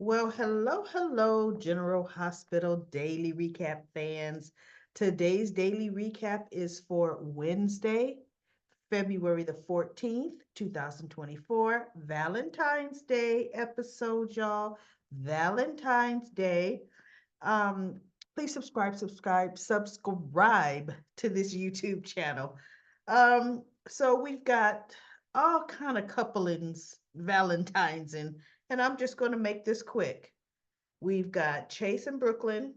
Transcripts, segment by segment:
Well, hello, General Hospital Daily Recap fans. Today's daily recap is for Wednesday, February the 14th, 2024, Valentine's Day episode, y'all. Valentine's Day. Um, Please subscribe to this YouTube channel. So we've got all kind of couplings, Valentines, and I'm just going to make this quick. We've got Chase in Brooklyn.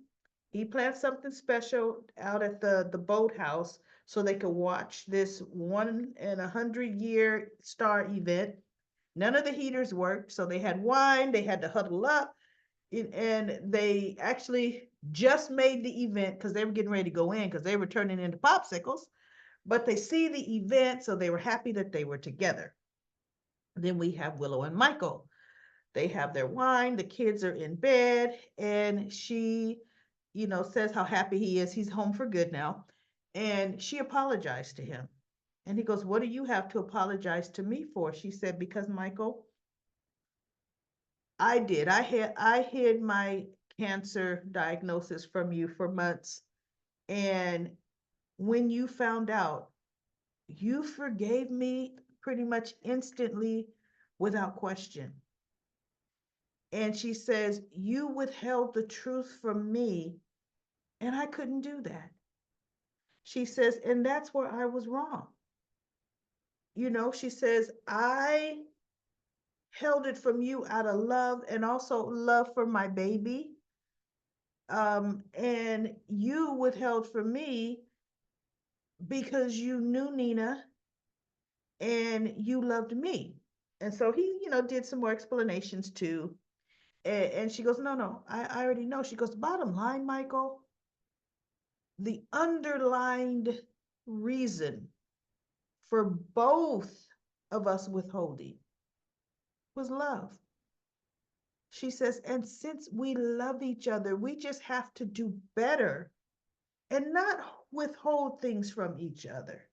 He planned something special out at the boathouse so they could watch this 1 in 100 year star event. None of the heaters worked, so they had wine. They had to huddle up, and they actually just made the event because they were getting ready to go in because they were turning into popsicles. But they see the event, so they were happy that they were together. Then we have Willow and Michael. They have their wine, the kids are in bed, and she, says how happy he is. He's home for good now. And she apologized to him. And he goes, "What do you have to apologize to me for?" She said, "Because Michael, I did. I hid my cancer diagnosis from you for months. And when you found out, you forgave me pretty much instantly without question." And she says, "You withheld the truth from me, and I couldn't do that." She says, "And that's where I was wrong." She says, "I held it from you out of love and also love for my baby. And you withheld from me because you knew Nina and you loved me." And so he, did some more explanations too. And she goes, "No, no, I already know." She goes, "Bottom line, Michael, the underlined reason for both of us withholding was love." She says, "And since we love each other, we just have to do better and not withhold things from each other."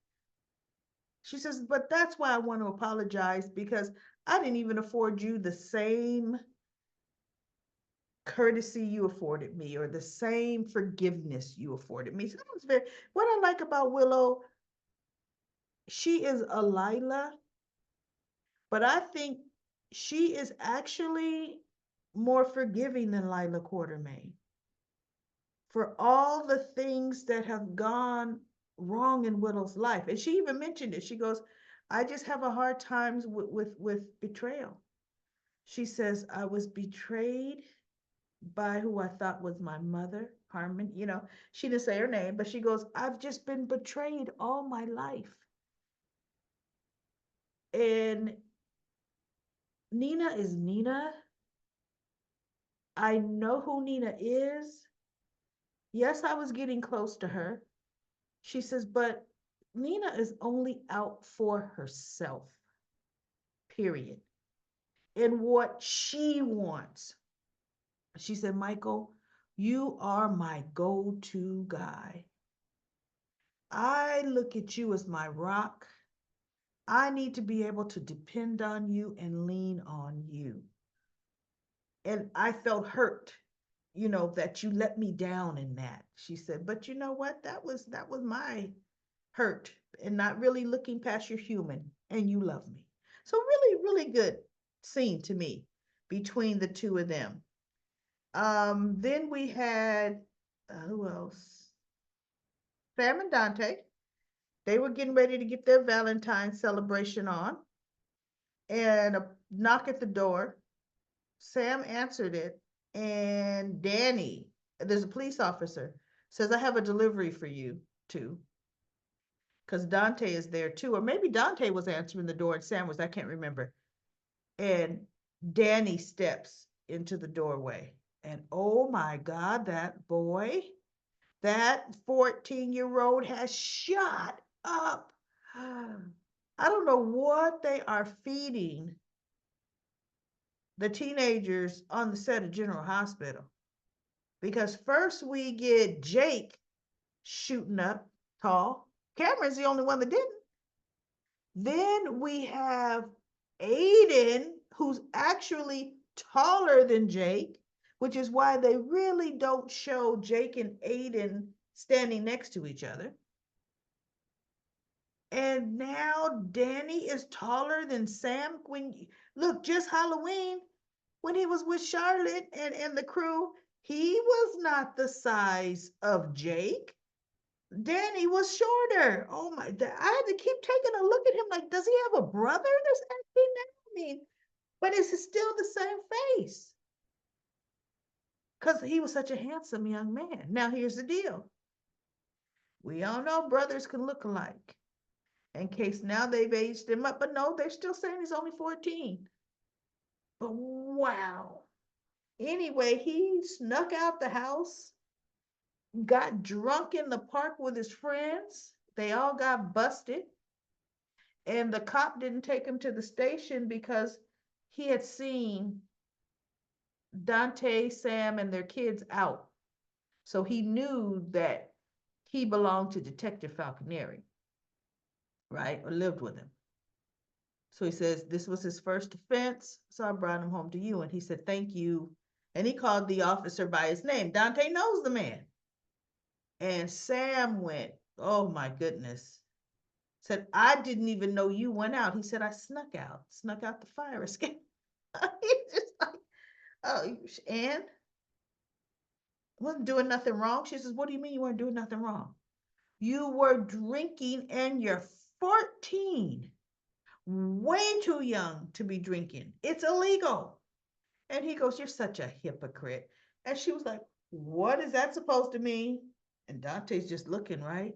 She says, "But that's why I want to apologize because I didn't even afford you the same courtesy you afforded me or the same forgiveness you afforded me." So that was very, what I like about Willow, she is a Lila, but I think she is actually more forgiving than Lila Quartermain for all the things that have gone wrong in Willow's life. And she even mentioned it. She goes, "I just have a hard time with betrayal." She says, "I was betrayed by who I thought was my mother, Harmon." She didn't say her name, but she goes, "I've just been betrayed all my life." And Nina is Nina. I know who Nina is. Yes, I was getting close to her. She says, "But Nina is only out for herself, period, and what she wants." She said, "Michael, you are my go to guy. I look at you as my rock. I need to be able to depend on you and lean on you. And I felt hurt, that you let me down in that." She said, "But you know what? That was my hurt and not really looking past your human, and you love me." So really, really good scene to me between the two of them. Then we had who else? Sam and Dante. They were getting ready to get their Valentine's celebration on, and a knock at the door. Sam answered it, and Danny, there's a police officer, says, "I have a delivery for you too." Because Dante is there too. Or maybe Dante was answering the door and Sam was, I can't remember. And Danny steps into the doorway. And oh my God, that boy, that 14-year-old has shot up. I don't know what they are feeding the teenagers on the set of General Hospital. Because first we get Jake shooting up tall. Cameron's the only one that didn't. Then we have Aiden, who's actually taller than Jake, which is why they really don't show Jake and Aiden standing next to each other. And now Danny is taller than Sam. When look, just Halloween, when he was with Charlotte and the crew, he was not the size of Jake. Danny was shorter. Oh my, I had to keep taking a look at him like, does he have a brother that's acting now? I mean, but it's still the same face. Because he was such a handsome young man. Now, here's the deal. We all know brothers can look alike. In case now they've aged him up, but no, they're still saying he's only 14. But wow. Anyway, he snuck out the house, got drunk in the park with his friends. They all got busted. And the cop didn't take him to the station because he had seen Dante, Sam, and their kids out. So he knew that he belonged to Detective Falconeri, right? Or lived with him. So he says, this was his first offense. So I brought him home to you. And he said, thank you. And he called the officer by his name. Dante knows the man. And Sam went, oh my goodness. Said, I didn't even know you went out. He said, I snuck out the fire escape. He's just like, oh, and wasn't doing nothing wrong. She says, what do you mean you weren't doing nothing wrong? You were drinking and you're 14. Way too young to be drinking. It's illegal. And he goes, you're such a hypocrite. And she was like, what is that supposed to mean? And Dante's just looking, right?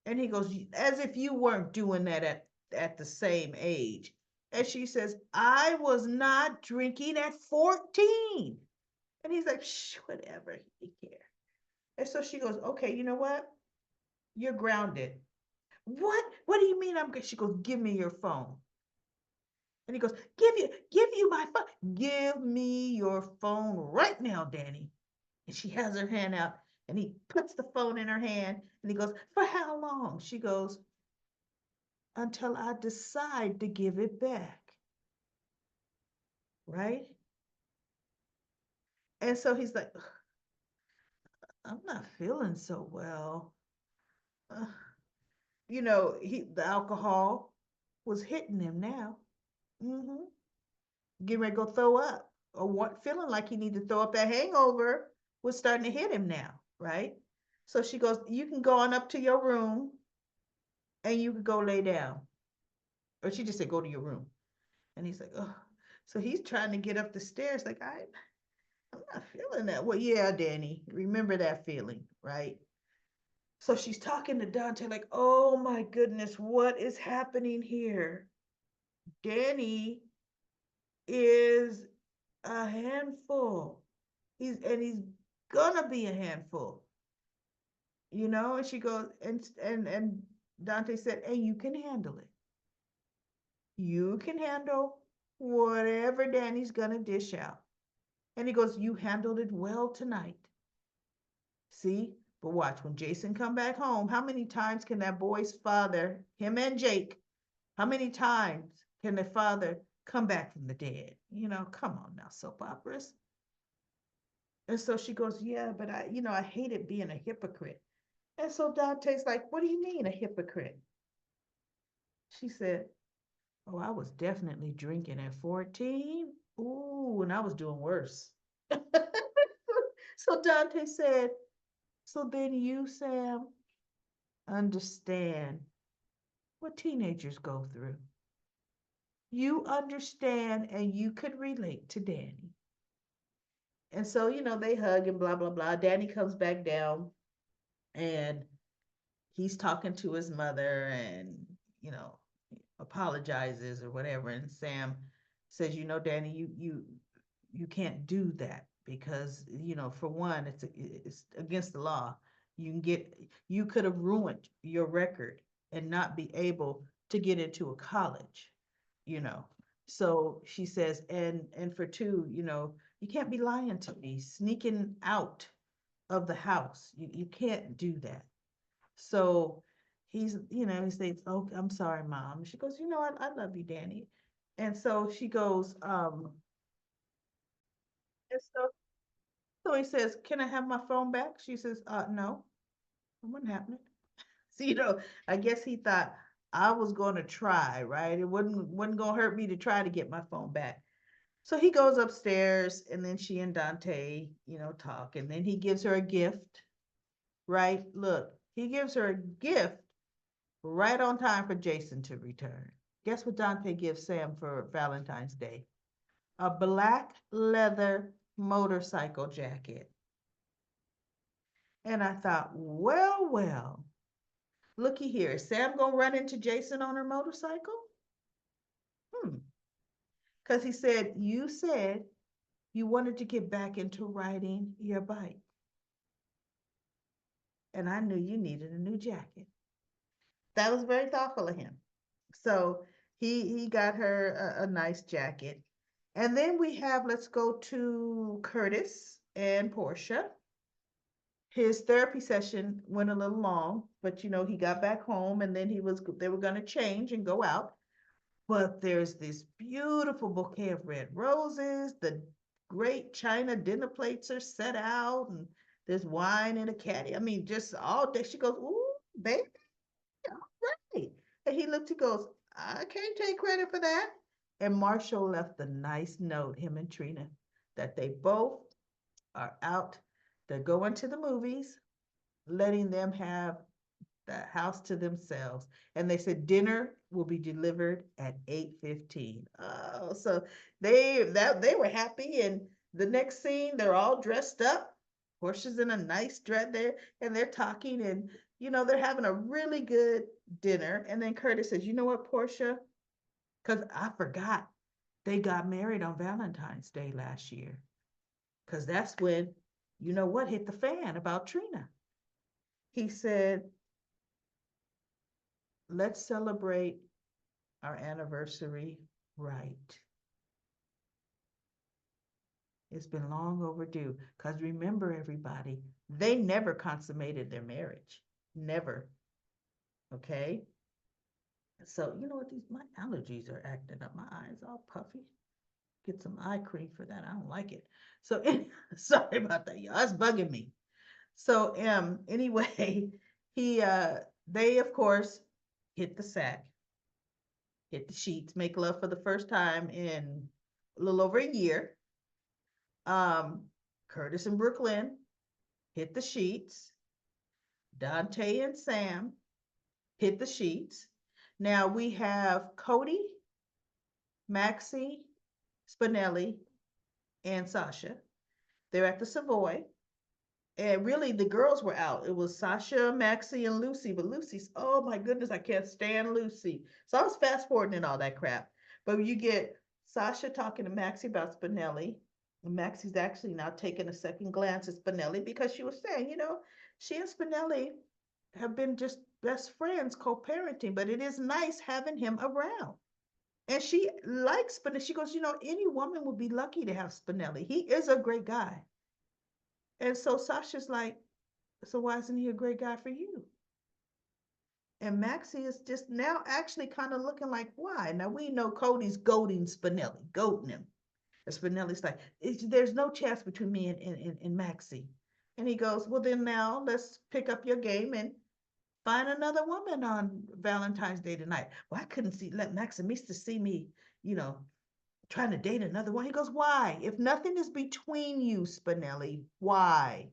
And he goes, as if you weren't doing that at the same age. And she says, I was not drinking at 14. And he's like, shh, whatever, he cares. And so she goes, okay, you know what? You're grounded. What? What do you mean I'm good? She goes, give me your phone. And he goes, give you my phone. Give me your phone right now, Danny. And she has her hand out and he puts the phone in her hand and he goes, for how long? She goes, until I decide to give it back. Right? And so he's like, I'm not feeling so well. Uh, the alcohol was hitting him now. Mm-hmm. Getting ready to go throw up or what, feeling like he needed to throw up. That hangover was starting to hit him now, right? So she goes, you can go on up to your room and you can go lay down. Or she just said, go to your room. And he's like, oh. So he's trying to get up the stairs, like, I'm not feeling that. Well, yeah, Danny, remember that feeling, right? So she's talking to Dante, like, oh my goodness, what is happening here? Danny is a handful. He's gonna be a handful, And she goes, and Dante said, and you can handle it. You can handle whatever Danny's gonna dish out. And he goes, you handled it well tonight. See? But watch, when Jason come back home, how many times can that boy's father, him and Jake, how many times can the father come back from the dead? Come on now, soap operas. And so she goes, yeah, but I hated being a hypocrite. And so Dante's like, what do you mean a hypocrite? She said, oh, I was definitely drinking at 14. Ooh, and I was doing worse. So Dante said, so then you, Sam, understand what teenagers go through. You understand and you could relate to Danny. And so, they hug and blah, blah, blah. Danny comes back down and he's talking to his mother and, you know, apologizes or whatever. And Sam says, Danny, you can't do that because, for one, it's against the law. You could have ruined your record and not be able to get into a college, you know. So she says, and for two, you can't be lying to me, sneaking out of the house. You can't do that. So he says, oh, I'm sorry, Mom. She goes, I love you, Danny. And so she goes, And so he says, "Can I have my phone back?" She says, no, it wasn't happening. So, I guess he thought I was going to try, right? It wasn't going to hurt me to try to get my phone back. So he goes upstairs, and then she and Dante, talk, and then he gives her a gift, right? Look, he gives her a gift right on time for Jason to return. Guess what Dante gives Sam for Valentine's Day? A black leather motorcycle jacket. And I thought, well, well, looky here. Is Sam gonna run into Jason on her motorcycle? Hmm. Because he said, you said you wanted to get back into riding your bike. And I knew you needed a new jacket. That was very thoughtful of him. So he got her a nice jacket. And then we have, let's go to Curtis and Portia. His therapy session went a little long, but he got back home, and then they were going to change and go out. But there's this beautiful bouquet of red roses. The great china dinner plates are set out, and there's wine and a caddy. I mean, just all day. She goes, "Ooh, baby, all right." And he looked, he goes, "I can't take credit for that." And Marshall left a nice note, him and Trina, that they both are out. They're going to the movies, letting them have the house to themselves. And they said dinner will be delivered at 8:15. Oh, so they were happy. And the next scene, they're all dressed up. Portia's in a nice dress there, and they're talking, and they're having a really good dinner. And then Curtis says, "You know what, Portia? Because I forgot they got married on Valentine's Day last year. Because that's when what hit the fan about Trina." He said, "Let's celebrate our anniversary right. It's been long overdue." Because remember, everybody, they never consummated their marriage. Never. Okay. So, you know what? My allergies are acting up. My eyes all puffy. Get some eye cream for that. I don't like it. So, sorry about that, y'all. It's bugging me. So, anyway, he, they, of course, hit the sack, hit the sheets, make love for the first time in a little over a year. Um, Curtis and Brooklyn hit the sheets. Dante and Sam hit the sheets. Now we have Cody, Maxie, Spinelli, and Sasha. They're at the Savoy. And really, the girls were out. It was Sasha, Maxie, and Lucy. But Lucy's, oh my goodness, I can't stand Lucy. So I was fast forwarding and all that crap. But you get Sasha talking to Maxie about Spinelli. And Maxie's actually now taking a second glance at Spinelli, because she was saying, she and Spinelli have been just best friends, co-parenting, but it is nice having him around. And she likes Spinelli. She goes, any woman would be lucky to have Spinelli. He is a great guy. And so Sasha's like, "So why isn't he a great guy for you?" And Maxie is just now actually kind of looking like, why? Now we know Cody's goading Spinelli, goading him. And Spinelli's like, "There's no chance between me and Maxie." And he goes, "Well, then now let's pick up your game and find another woman on Valentine's Day tonight." "Well, I couldn't let Maximista see me, you know, trying to date another one." He goes, "Why? If nothing is between you, Spinelli, why?"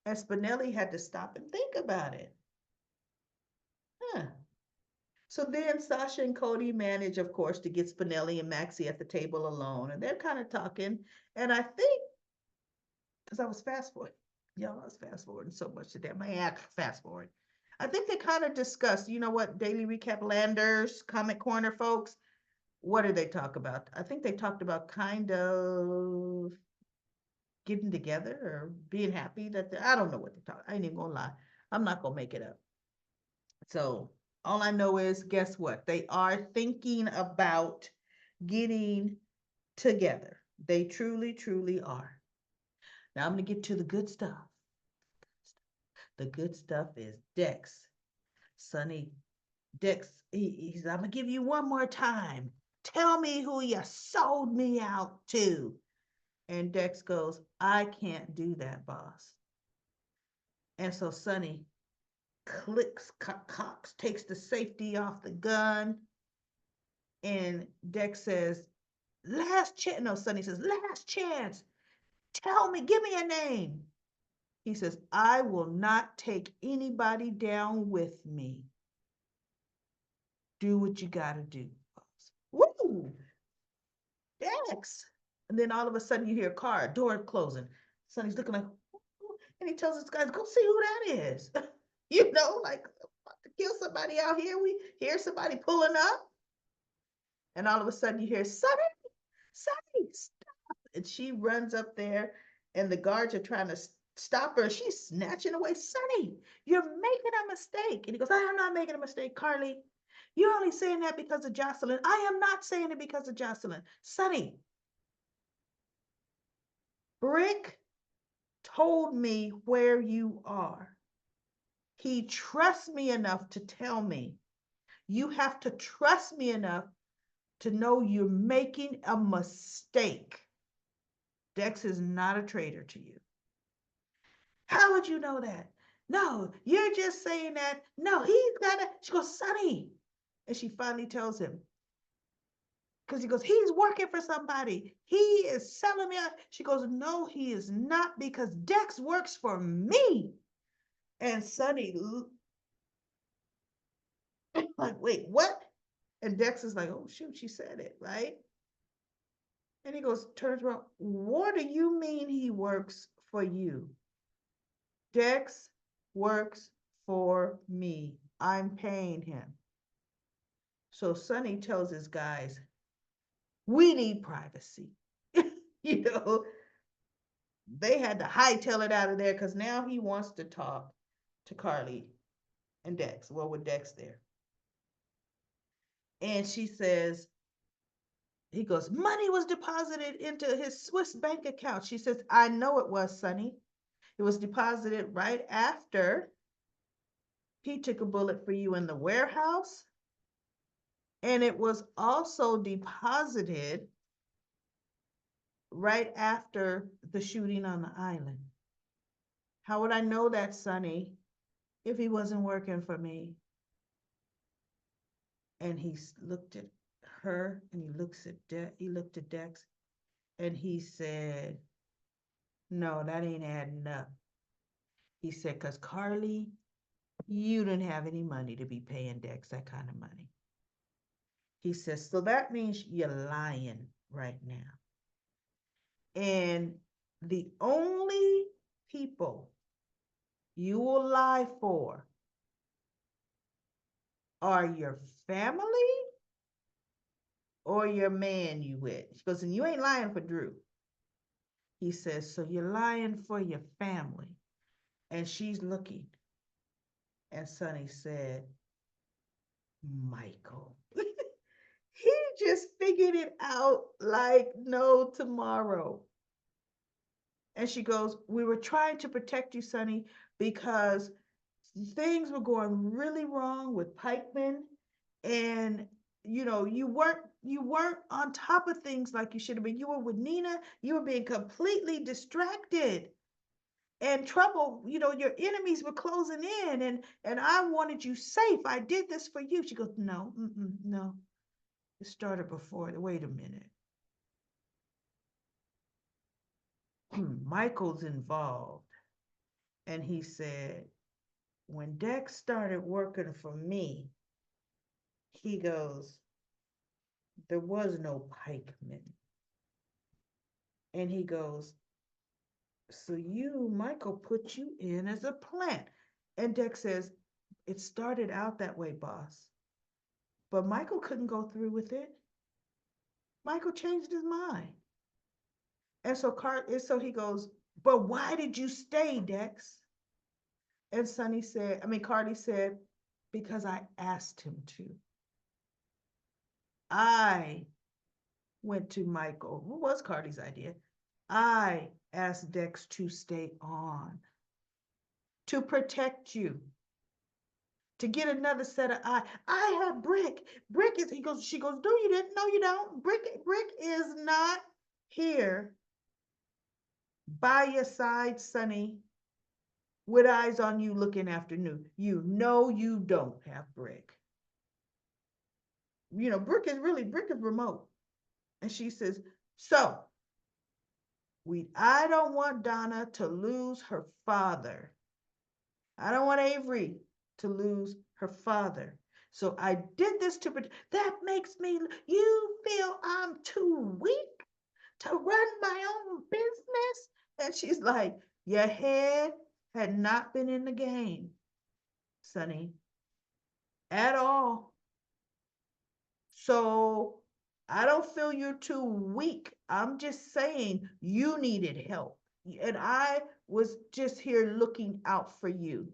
And Spinelli had to stop and think about it. Huh. So then Sasha and Cody manage, of course, to get Spinelli and Maxie at the table alone. And they're kind of talking. And I think, because I was fast forwarding, I was fast forwarding so much today. My app fast forward. I think they kind of discussed, you know what, Daily Recap Landers, Comic Corner folks, what did they talk about? I think they talked about kind of getting together or being happy that I don't know what they talk. I ain't even gonna lie. I'm not gonna make it up. So all I know is, guess what? They are thinking about getting together. They truly, truly are. Now I'm going to get to the good stuff. The good stuff is Dex. Sonny, Dex, he's, "I'm going to give you one more time. Tell me who you sold me out to." And Dex goes, I can't do that, boss. And so Sonny cocks, takes the safety off the gun. And Dex says, last chance. No, Sonny says, last chance. Tell me, give me a name. He says, I will not take anybody down with me. Do what you got to do. Woo! Dex. And then all of a sudden you hear a car, door closing. Sonny's looking like, and he tells his guys, go see who that is. Like to kill somebody out here. We hear somebody pulling up. And all of a sudden you hear, Sonny, Sonny, stop. And she runs up there and the guards are trying to stop her. She's snatching away. Sonny, you're making a mistake. And he goes, I am not making a mistake, Carly. You're only saying that because of Jocelyn. I am not saying it because of Jocelyn. Sonny, Brick told me where you are. He trusts me enough to tell me. You have to trust me enough to know you're making a mistake. Dex is not a traitor to you. How would you know that? No, you're just saying that. No, he's got to. She goes, Sonny. And she finally tells him, because he goes, he's working for somebody. He is selling me out. She goes, no, he is not, because Dex works for me. And Sonny, like, wait, what? And Dex is like, oh, shoot, she said it, right? And he goes, turns around, what do you mean he works for you? Dex works for me. I'm paying him. So Sonny tells his guys, we need privacy. you know, they had to hightail it out of there because now he wants to talk to Carly and Dex. Well, with Dex there. And she says, he goes, money was deposited into his Swiss bank account. She says, I know it was, Sonny. It was deposited right after he took a bullet for you in the warehouse. And it was also deposited right after the shooting on the island. How would I know that, Sonny, if he wasn't working for me? And he looked at her and he looked at Dex and he said, no, that ain't adding up. He said, because Carly, you didn't have any money to be paying Dex that kind of money. He says, so that means you're lying right now. And the only people you will lie for are your family or your man you with. She goes, and you ain't lying for Drew. He says, so you're lying for your family. And she's looking. And Sonny said, Michael. He just figured it out like no tomorrow. And she goes, we were trying to protect you, Sonny, because things were going really wrong with Pikeman. And you weren't on top of things like you should have been. You were with Nina, you were being completely distracted. And trouble, your enemies were closing in, and I wanted you safe. I did this for you. She goes, no, no. It started before. Wait a minute. Michael's involved. And he said, when Dex started working for me, he goes, there was no pikeman. And he goes, so Michael put you in as a plant. And Dex says, it started out that way, boss. But Michael couldn't go through with it. Michael changed his mind. And so he goes, but why did you stay, Dex? And Cardi said, because I asked him to. I went to Michael, who was Cardi's idea. I asked Dex to stay on, to protect you, to get another set of eyes. I have Brick. She goes, no, you didn't. No, you don't. Brick is not here by your side, Sonny, with eyes on you looking after new. You know you don't have Brick. Brick is remote. And she says, so I don't want Donna to lose her father. I don't want Avery to lose her father. So I did this to protect. That makes me, you feel I'm too weak to run my own business? And she's like, your head had not been in the game, Sonny, at all. So I don't feel you're too weak. I'm just saying you needed help. And I was just here looking out for you.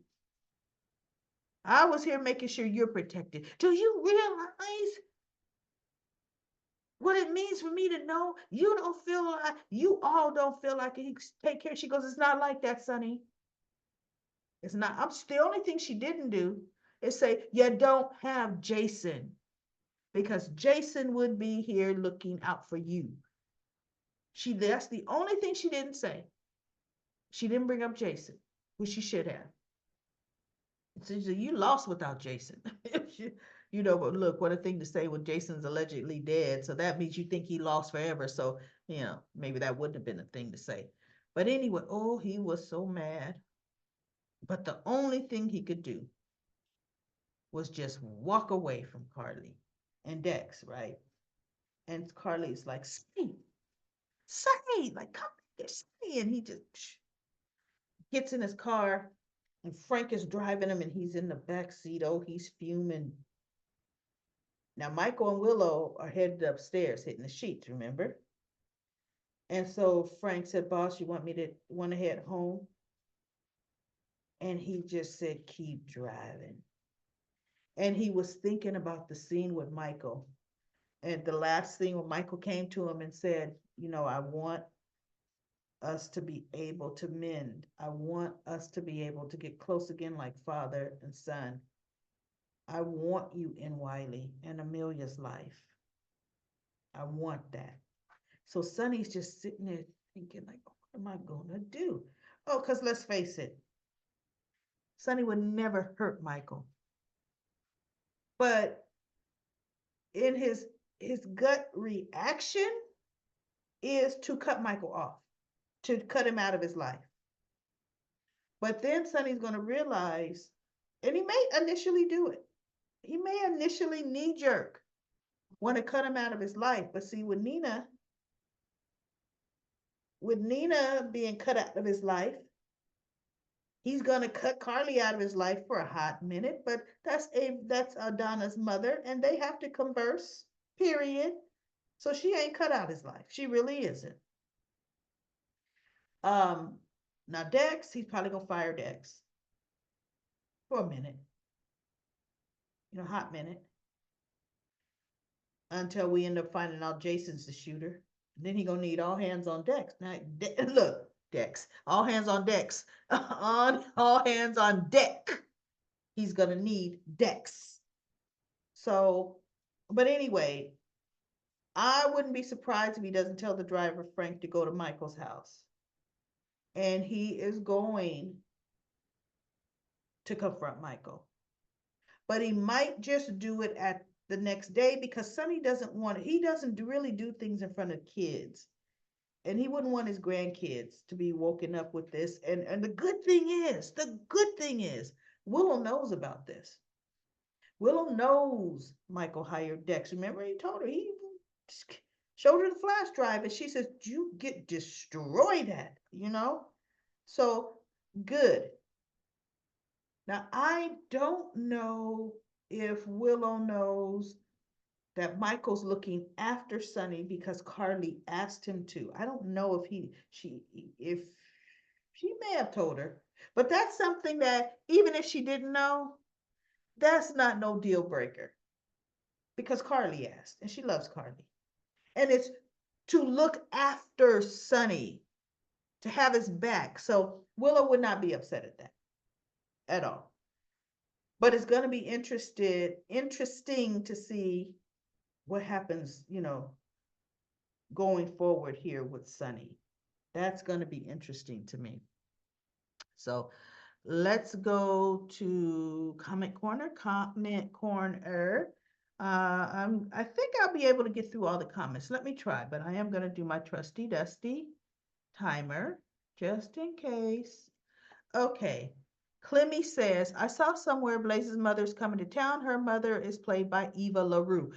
I was here making sure you're protected. Do you realize what it means for me to know you all don't feel like he take care? She goes, it's not like that, Sonny. It's not. The only thing she didn't do is say, you don't have Jason, because Jason would be here looking out for you. That's the only thing she didn't say. She didn't bring up Jason, which she should have. So you lost without Jason. But look, what a thing to say when Jason's allegedly dead. So that means you think he lost forever. So, maybe that wouldn't have been a thing to say. But anyway, oh, he was so mad. But the only thing he could do was just walk away from Carly and Dex, right? And Carly's like, say, like, come here, say. And he just gets in his car, and Frank is driving him, and he's in the back seat. Oh, he's fuming. Now, Michael and Willow are headed upstairs, hitting the sheets, remember? And so Frank said, boss, you want to head home? And he just said, keep driving. And he was thinking about the scene with Michael. And the last thing when Michael came to him and said, I want us to be able to mend. I want us to be able to get close again like father and son. I want you in Wiley and Amelia's life. I want that. So Sonny's just sitting there thinking, like, what am I gonna do? Oh, because let's face it, Sonny would never hurt Michael. But in his gut reaction is to cut Michael off, to cut him out of his life. But then Sonny's gonna realize, and he may initially do it. He may initially knee jerk, want to cut him out of his life. But see, with Nina being cut out of his life, he's gonna cut Carly out of his life for a hot minute. But that's Donna's mother, and they have to converse. Period. So she ain't cut out his life. She really isn't. Now Dex, he's probably gonna fire Dex for a minute, hot minute, until we end up finding out Jason's the shooter. Then he gonna need all hands on Dex. Now, look, Dex, all hands on Dex, on all hands on deck. He's gonna need Dex. So, but anyway, I wouldn't be surprised if he doesn't tell the driver Frank to go to Michael's house, and he is going to confront Michael. But he might just do it at the next day, because Sonny he doesn't really do things in front of kids. And he wouldn't want his grandkids to be woken up with this. And the good thing is, Willow knows about this. Willow knows Michael hired Dex. Remember, he told her, he showed her the flash drive, and she says, you get destroyed at. So good. Now, I don't know if Willow knows that Michael's looking after Sonny because Carly asked him to. I don't know if she may have told her, but that's something that even if she didn't know, that's not no deal breaker, because Carly asked, and she loves Carly, and it's to look after Sonny, to have his back. So Willow would not be upset at that at all. But it's going to be interesting to see what happens, going forward here with Sonny. That's going to be interesting to me. So let's go to comment corner. Comment corner. I think I'll be able to get through all the comments. Let me try, but I am going to do my trusty dusty timer just in case. Okay. Clemmy says, I saw somewhere Blaze's mother's coming to town. Her mother is played by Eva LaRue.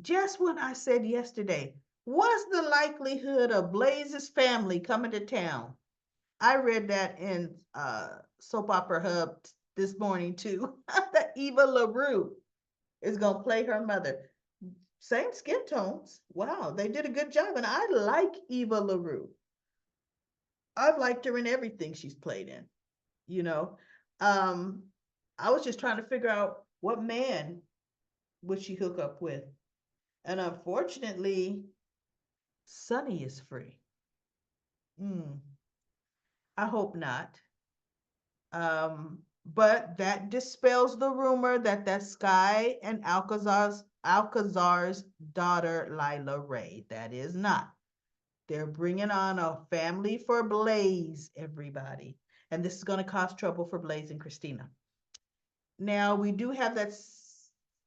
Just what I said yesterday. What's the likelihood of Blaze's family coming to town? I read that in Soap Opera Hub this morning too. That Eva LaRue is gonna play her mother. Same skin tones. Wow, they did a good job, and I like Eva LaRue. I've liked her in everything she's played in. You know, um, I was just trying to figure out what man would she hook up with, and unfortunately, Sonny is free. Mm, I hope not. But that dispels the rumor that that's Sky and Alcazar's daughter, Lila Ray. That is not. They're bringing on a family for Blaze, everybody. And this is going to cause trouble for Blaze and Christina. Now, we do have that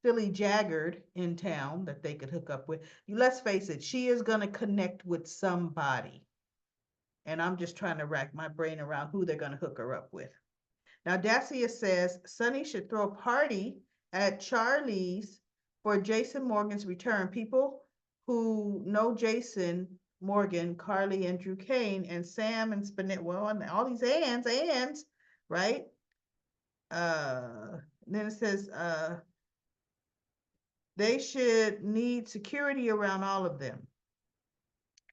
silly Jaggard in town that they could hook up with. Let's face it, she is going to connect with somebody. And I'm just trying to rack my brain around who they're going to hook her up with. Now, Dacia says Sonny should throw a party at Charlie's for Jason Morgan's return. People who know Jason Morgan, Carly and Drew Kane, and Sam and Spinette, well, and all these ands, right? Then it says they should need security around all of them.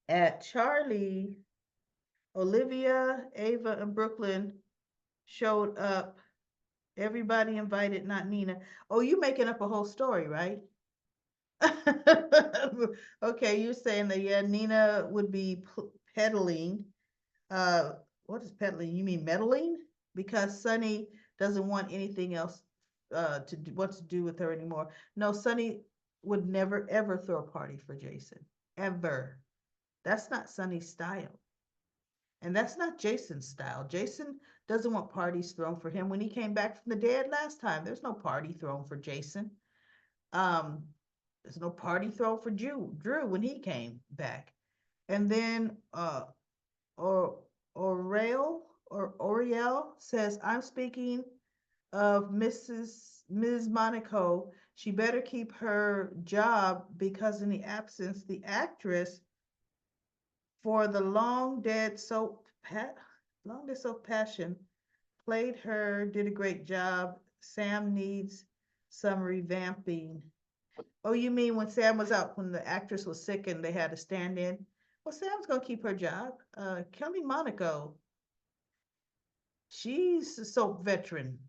At Charlie, Olivia, Ava, and Brooklyn showed up. Everybody invited, not Nina. Oh, you making up a whole story, right? Okay, you're saying that, yeah, Nina would be peddling. Uh, what is peddling? You mean meddling? Because Sonny doesn't want anything else to do, what to do with her anymore. No, Sonny would never ever throw a party for Jason. Ever. That's not Sonny's style. And that's not Jason's style. Jason doesn't want parties thrown for him. When he came back from the dead last time, there's no party thrown for Jason. Um, there's no party thrown for Drew when he came back. And then or Oriel says, I'm speaking of Ms. Monaco. She better keep her job because in the absence, the actress for the long dead soap passion played her, did a great job. Sam needs some revamping. Oh, you mean when Sam was out, when the actress was sick and they had to stand in? Well, Sam's gonna keep her job. Kelly Monaco, she's a soap veteran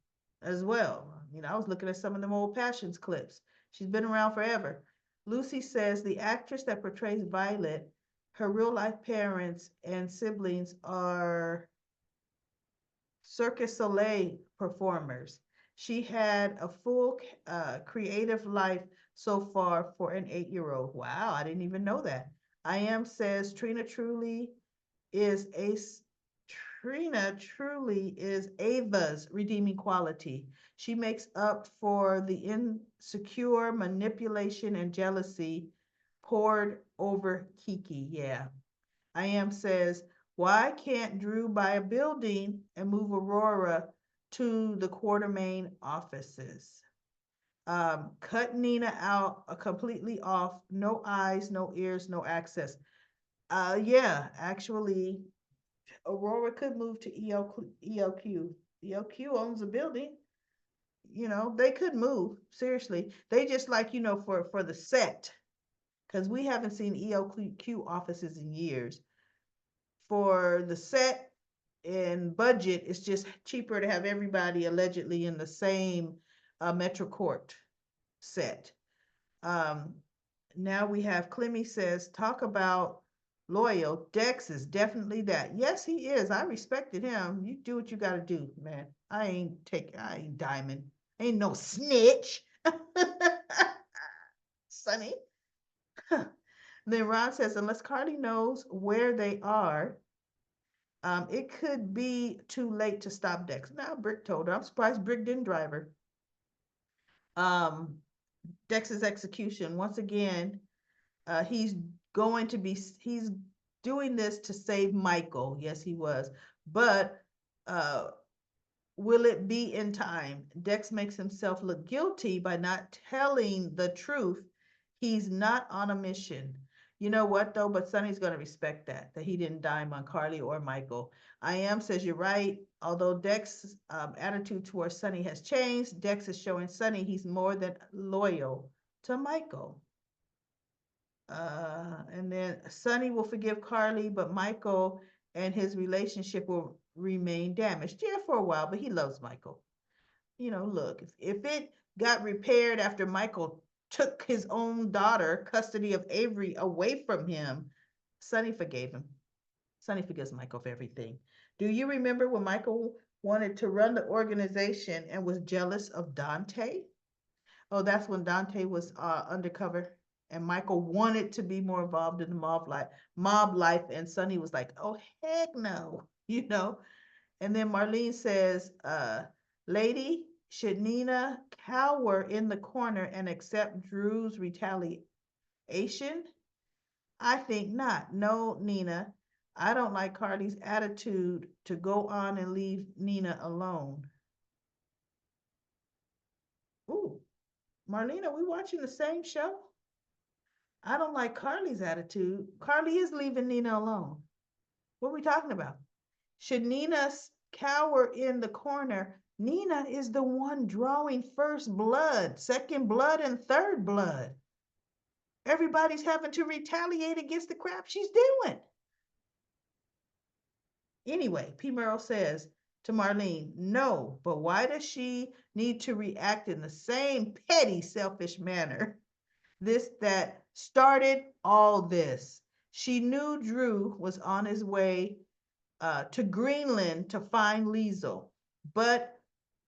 as well. You know, I was looking at some of them old Passions clips. She's been around forever. Lucy says the actress that portrays Violet, her real life parents and siblings are Circus Soleil performers. She had a full creative life so far for an 8-year-old. Wow, I didn't even know that. I am says is a Trina truly is Ava's redeeming quality. She makes up for the insecure manipulation and jealousy poured over Kiki. Yeah, I am says, why can't Drew buy a building and move Aurora to the Quartermain offices? Cut Nina out completely off, no eyes, no ears, no access. Yeah, actually, Aurora could move to ELQ. ELQ owns a building. You know, they could move. Seriously, they just like for the set, because we haven't seen ELQ offices in years. For the set and budget, it's just cheaper to have everybody allegedly in the same Metro Court set. Um, Now we have Clemmy says, talk about loyal. Dex is definitely that. Yes, he is. I respected him. You do what you got to do, man. I ain't diamond. I ain't no snitch. Sonny. Then Ron says, unless Carly knows where they are, It could be too late to stop Dex. Now, Brick told her. I'm surprised Brick didn't drive her. Um, Dex's execution, once again, he's he's doing this to save Michael. Yes, he was. But uh, will it be in time? Dex makes himself look guilty by not telling the truth. He's not on a mission. You know what though? But Sonny's going to respect that he didn't dime on Carly or Michael. I am says you're right. Although Dex's attitude towards Sonny has changed, Dex is showing Sonny he's more than loyal to Michael. And then Sonny will forgive Carly, but Michael and his relationship will remain damaged. Yeah, for a while, but he loves Michael. Look, if it got repaired after Michael took his own daughter, custody of Avery, away from him, Sonny forgave him. Sonny forgives Michael for everything. Do you remember when Michael wanted to run the organization and was jealous of Dante? Oh, that's when Dante was undercover, and Michael wanted to be more involved in the mob life, and Sonny was like, "Oh heck no," you know. And then Marlene says, "Lady, should Nina cower in the corner and accept Drew's retaliation? I think not. No, Nina. I don't like Carly's attitude to go on and leave Nina alone." Ooh, Marlene, are we watching the same show? I don't like Carly's attitude. Carly is leaving Nina alone. What are we talking about? Should Nina cower in the corner? Nina is the one drawing first blood, second blood, and third blood. Everybody's having to retaliate against the crap she's doing. Anyway, P. Merrill says to Marlene, no, but why does she need to react in the same petty, selfish manner? This that started all this. She knew Drew was on his way to Greenland to find Liesel, but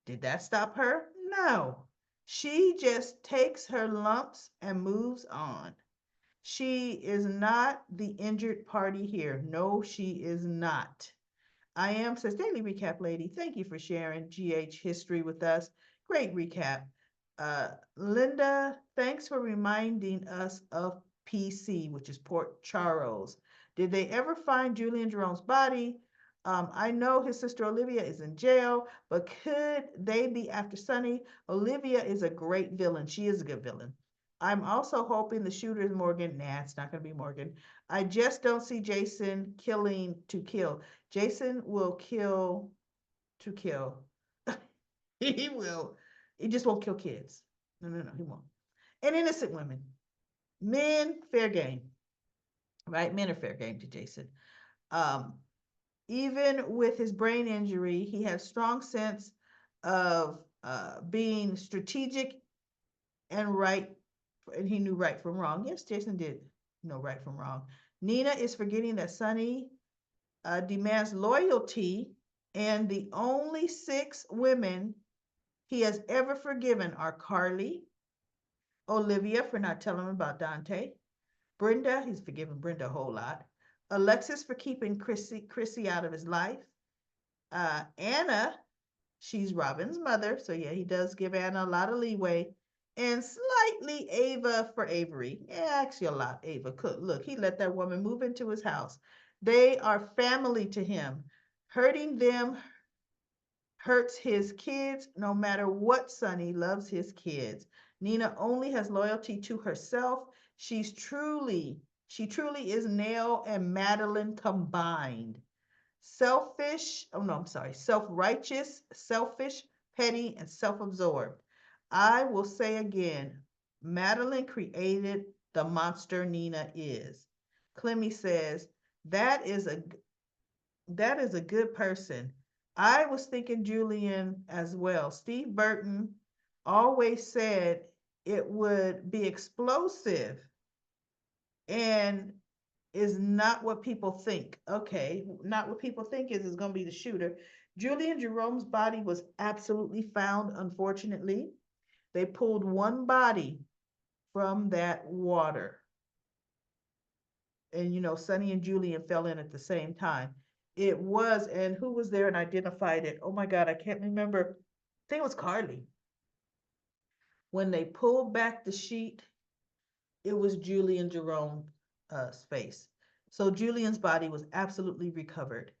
did that stop her? No. She just takes her lumps and moves on. She is not the injured party here. No, she is not. I am says daily recap lady. Thank you for sharing GH history with us. Great recap. Linda, thanks for reminding us of PC, which is Port Charles. Did they ever find Julian Jerome's body? I know his sister Olivia is in jail, but could they be after Sonny? Olivia is a great villain. She is a good villain. I'm also hoping the shooter is Morgan. Nah, it's not going to be Morgan. I just don't see Jason killing to kill. Jason will kill to kill. He will. He just won't kill kids. No, no, no, he won't. And innocent women. Men, fair game. Right? Men are fair game to Jason. Um, Even with his brain injury, he has strong sense of being strategic and right, and he knew right from wrong. Yes, Jason did know right from wrong. Nina is forgetting that Sonny demands loyalty, and the only 6 women he has ever forgiven are Carly, Olivia for not telling him about Dante, Brenda, he's forgiven Brenda a whole lot, Alexis for keeping Chrissy out of his life, Anna, she's Robin's mother, so yeah, he does give Anna a lot of leeway, and slightly Ava for Avery. Yeah, actually a lot, Ava. Look, he let that woman move into his house. They are family to him. Hurting them hurts his kids no matter what. Sonny loves his kids. Nina only has loyalty to herself. She truly is Nell and Madeline combined. Self-righteous, selfish, petty, and self-absorbed. I will say again, Madeline created the monster Nina is. Clemmy says, that is a good person. I was thinking Julian as well. Steve Burton always said it would be explosive and is not what people think. Okay, not what people think is going to be the shooter. Julian Jerome's body was absolutely found, unfortunately. They pulled one body from that water. And Sonny and Julian fell in at the same time. It was, and who was there and identified it? Oh my God, I can't remember. I think it was Carly. When they pulled back the sheet, it was Julian Jerome space. So Julian's body was absolutely recovered.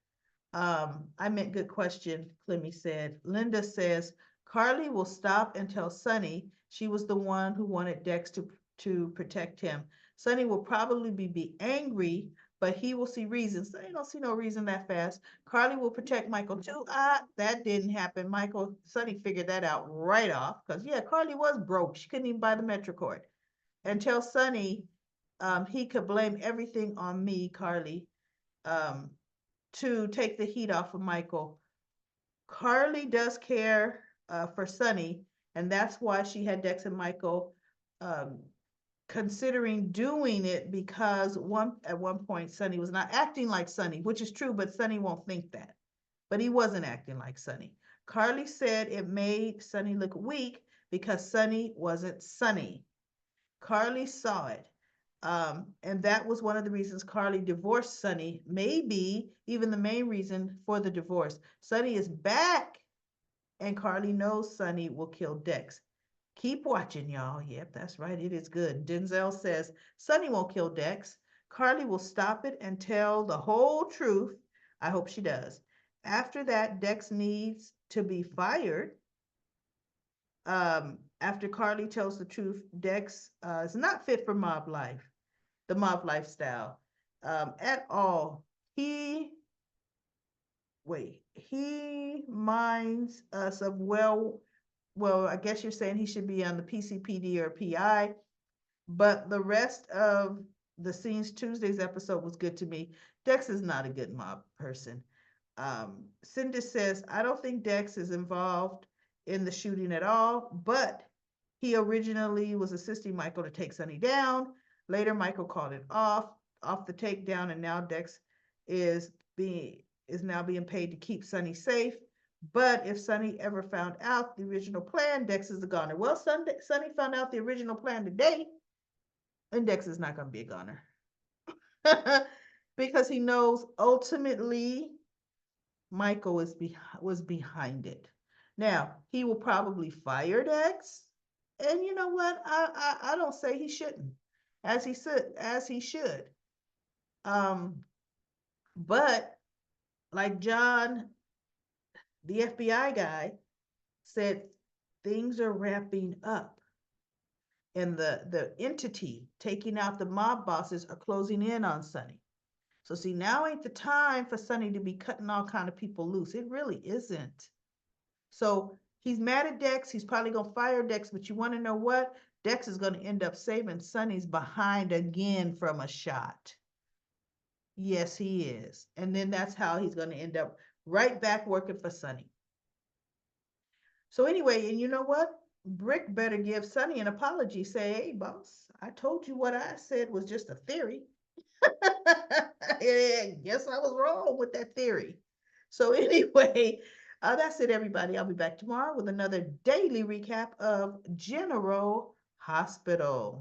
I meant good question, Clemmy said. Linda says, Carly will stop and tell Sonny she was the one who wanted Dex to protect him. Sonny will probably be angry, but he will see reasons. Sonny don't see no reason that fast. Carly will protect Michael too. That didn't happen. Sonny figured that out right off. Because yeah, Carly was broke. She couldn't even buy the MetroCard. And tell Sonny he could blame everything on me, Carly. Um, to take the heat off of Michael. Carly does care for Sonny, and that's why she had Dex and Michael um, considering doing it because at one point Sonny was not acting like Sonny, which is true, but Sonny won't think that. But he wasn't acting like Sonny. Carly said it made Sonny look weak because Sonny wasn't Sonny. Carly saw it. And that was one of the reasons Carly divorced Sonny, maybe even the main reason for the divorce. Sonny is back, and Carly knows Sonny will kill Dex. Keep watching, y'all. Yep, that's right. It is good. Denzel says Sonny won't kill Dex. Carly will stop it and tell the whole truth. I hope she does. After that, Dex needs to be fired. After Carly tells the truth, Dex is not fit for mob life, the mob lifestyle at all. He minds us of I guess you're saying he should be on the PCPD or PI, but the rest of the scenes Tuesday's episode was good to me. Dex is not a good mob person. Cindy says, I don't think Dex is involved in the shooting at all, but he originally was assisting Michael to take Sonny down. Later, Michael called it off the takedown, and now Dex is now being paid to keep Sonny safe. But if Sonny ever found out the original plan, Dex is a goner. Well, Sonny found out the original plan today, and Dex is not going to be a goner. Because he knows ultimately Michael was behind it. Now, he will probably fire Dex. And you know what? I don't say he shouldn't, as he should. Um, but like John, the FBI guy, said things are ramping up. And the entity taking out the mob bosses are closing in on Sonny. So see, now ain't the time for Sonny to be cutting all kind of people loose. It really isn't. So he's mad at Dex. He's probably gonna fire Dex, but you want to know what? Dex is gonna end up saving Sonny's behind again from a shot. Yes, he is. And then that's how he's gonna end up right back working for Sonny. So anyway, and you know what? Brick better give Sonny an apology. Say, hey, boss, I told you what I said was just a theory. Guess I was wrong with that theory. So anyway, that's it, everybody. I'll be back tomorrow with another daily recap of General Hospital.